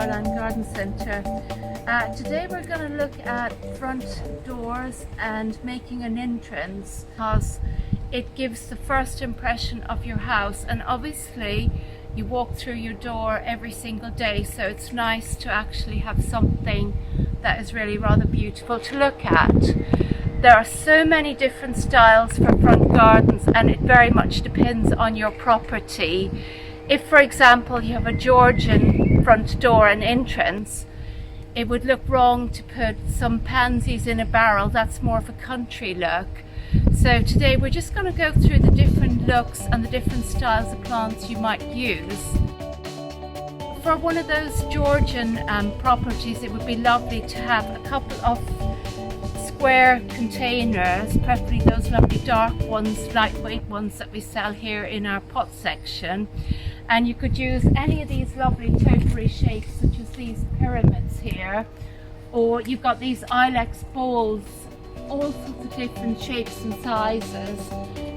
Flowerland Garden Centre. Today we're going to look at front doors and making an entrance because it gives the first impression of your house, and obviously you walk through your door every single day, so it's nice to actually have something that is really rather beautiful to look at. There are so many different styles for front gardens, and it very much depends on your property. If, for example, you have a Georgian front door and entrance, it would look wrong to put some pansies in a barrel. That's more of a country look. So today we're just going to go through the different looks and the different styles of plants you might use. For one of those Georgian properties, it would be lovely to have a couple of square containers, preferably those lovely dark ones, lightweight ones that we sell here in our pot section. And you could use any of these lovely topiary shapes, such as these pyramids here, or you've got these ilex bowls, all sorts of different shapes and sizes.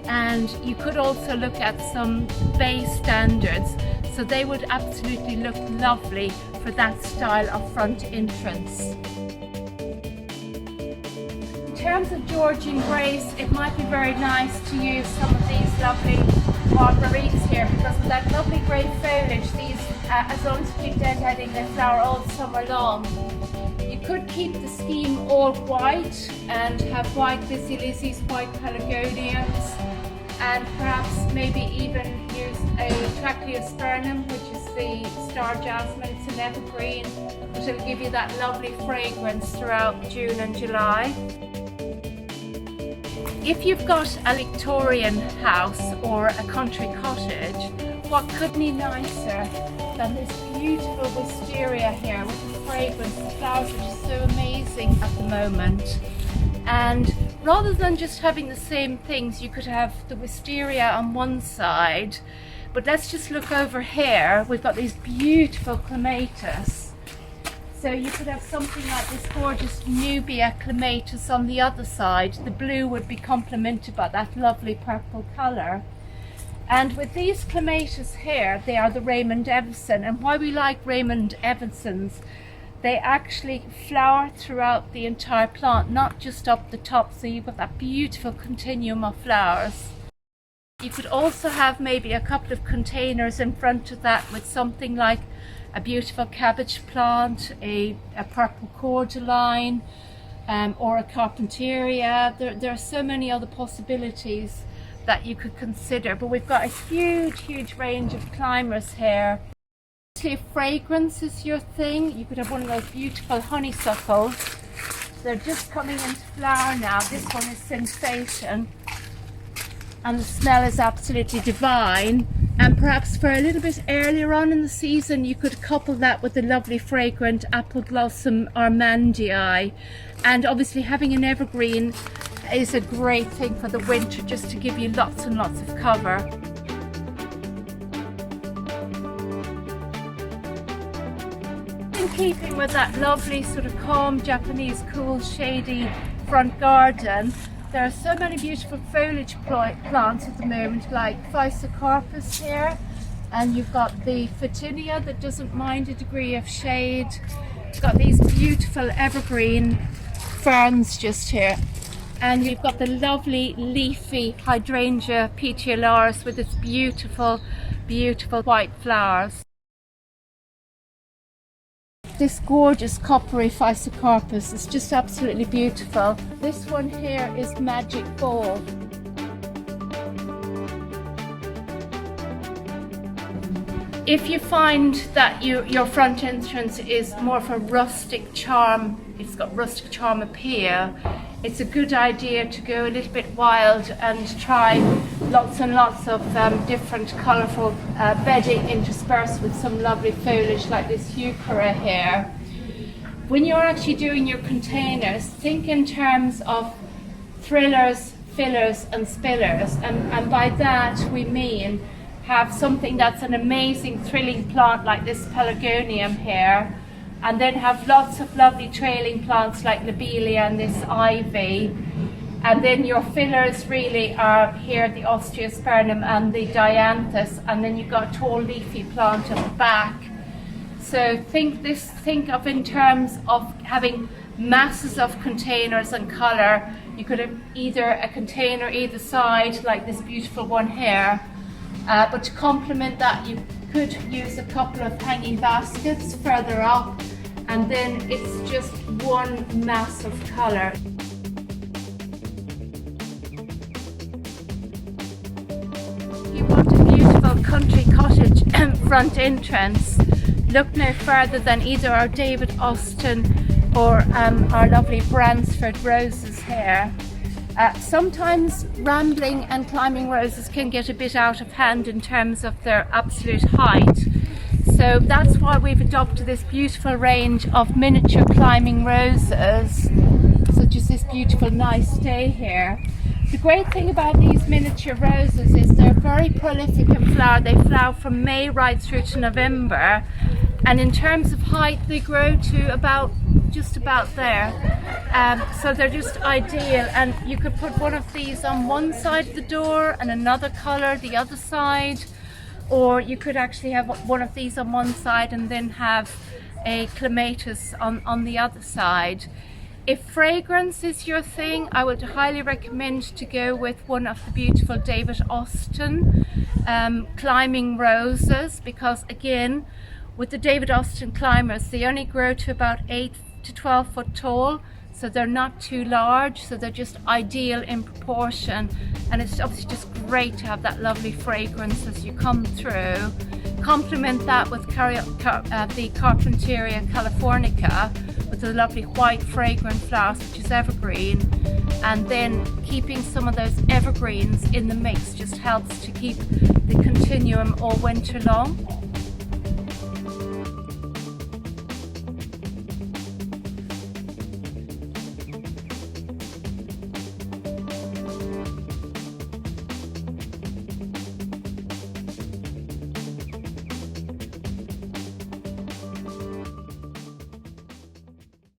And you could also look at some vase standards, so they would absolutely look lovely for that style of front entrance. In terms of Georgian grace, it might be very nice to use some of these lovely marguerites here, because with that lovely grey foliage, these, as long as you keep deadheading, they flower all summer long. You could keep the scheme all white and have white lizzies, white pelargoniums, and perhaps maybe even use a Trachyspernum, which is the star jasmine. It's an evergreen, which will give you that lovely fragrance throughout June and July. If you've got a Victorian house or a country cottage, what could be nicer than this beautiful wisteria here with the fragrance? The flowers are just so amazing at the moment. And rather than just having the same things, you could have the wisteria on one side, but let's just look over here. We've got these beautiful clematis. So you could have something like this gorgeous Nubia clematis on the other side. The blue would be complemented by that lovely purple colour. And with these clematis here, they are the Raymond Evansson. And why we like Raymond Evansons, they actually flower throughout the entire plant, not just up the top. So you've got that beautiful continuum of flowers. You could also have maybe a couple of containers in front of that with something like a beautiful cabbage plant, a purple cordyline, or a carpenteria. There are so many other possibilities that you could consider, but we've got a huge range of climbers here. If fragrance is your thing, you could have one of those beautiful honeysuckles. They're just coming into flower now. This one is Sensation, and the smell is absolutely divine. And perhaps for a little bit earlier on in the season, you could couple that with the lovely fragrant Apple Blossom Armandii. And obviously having an evergreen is a great thing for the winter, just to give you lots and lots of cover. In keeping with that lovely sort of calm Japanese cool shady front garden, there are so many beautiful foliage plants at the moment, like Physocarpus here, and you've got the Photinia that doesn't mind a degree of shade. You've got these beautiful evergreen ferns just here, and you've got the lovely leafy Hydrangea petiolaris with its beautiful white flowers. This gorgeous coppery Physocarpus is just absolutely beautiful. This one here is Magic Ball. If you find that your front entrance is more of a rustic charm, it's got rustic charm appeal, it's a good idea to go a little bit wild and try lots and lots of different colourful bedding interspersed with some lovely foliage like this heuchera here. When you're actually doing your containers, think in terms of thrillers, fillers and spillers, and by that we mean have something that's an amazing thrilling plant like this pelargonium here, and then have lots of lovely trailing plants like lobelia and this ivy, and then your fillers really are here the osteospermum and the dianthus, and then you've got a tall leafy plant at the back. So think of in terms of having masses of containers and colour. You could have either a container either side, like this beautiful one here, but to complement that you could use a couple of hanging baskets further up, and then it's just one mass of colour. You want a beautiful country cottage front entrance, look no further than either our David Austin or our lovely Bransford roses here. Sometimes rambling and climbing roses can get a bit out of hand in terms of their absolute height. So that's why we've adopted this beautiful range of miniature climbing roses, such as this beautiful nice day here. The great thing about these miniature roses is they're very prolific in flower. They flower from May right through to November, and in terms of height they grow to just about there. So they're just ideal, and you could put one of these on one side of the door and another colour the other side, or you could actually have one of these on one side and then have a clematis on the other side. If fragrance is your thing, I would highly recommend to go with one of the beautiful David Austin climbing roses, because again, with the David Austin climbers, they only grow to about 8 to 12 foot tall, so they're not too large, so they're just ideal in proportion, and it's obviously just great to have that lovely fragrance as you come through. Complement that with the Carpentaria californica with the lovely white fragrant flowers, which is evergreen, and then keeping some of those evergreens in the mix just helps to keep the continuum all winter long.